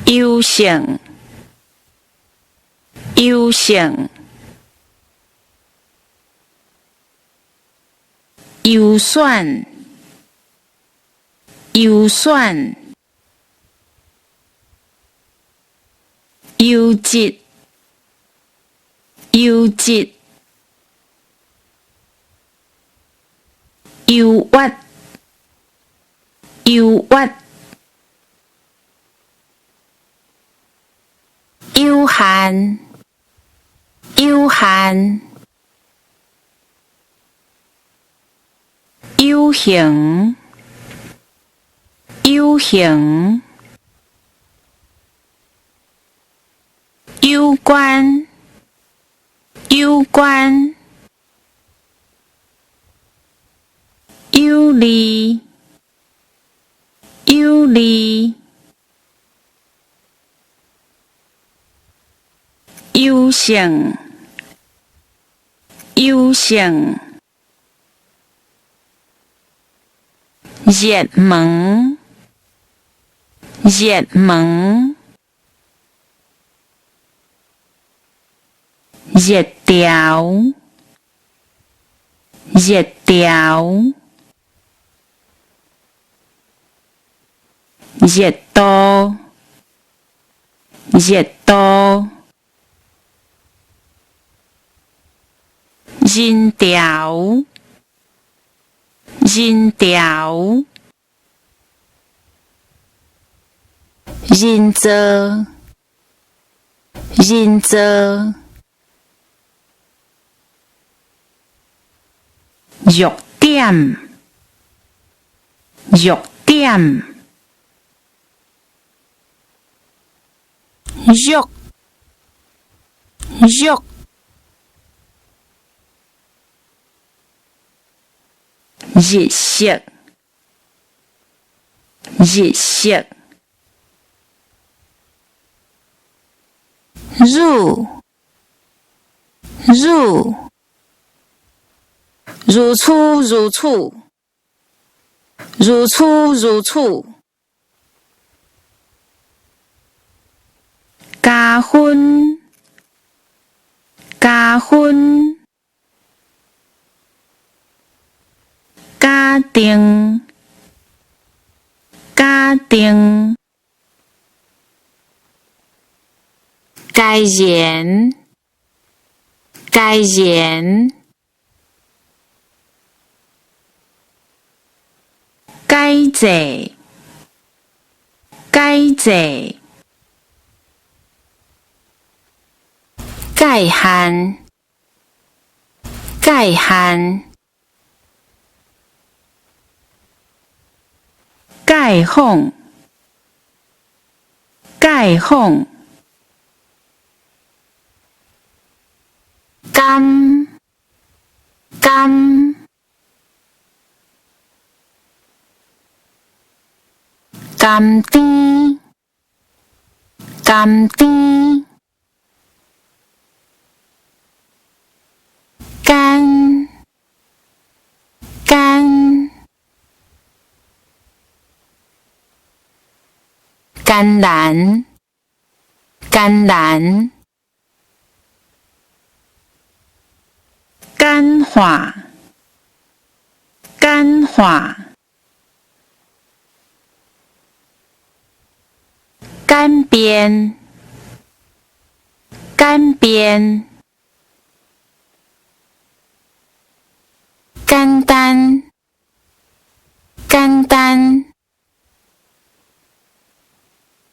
优胜，优胜，优选，优选，优质，优质，优越，优越。悠闲，悠闲，悠闲，悠闲，有关，有关，有利，有利。优胜，优胜，热门，热门，热调，热调，热度，热度。人调，人调，人造，人造，弱点，弱点，弱，弱。日式，日式，如，如，如出如出，如出如出，加分，加分。家庭，家庭，改言，改言，改正，改正，界限，界限。解放，解放，甘，甘，甘甜，甘甜，干，干。甘蓝，甘蓝，干化，干化，干边，干边，干单，干单。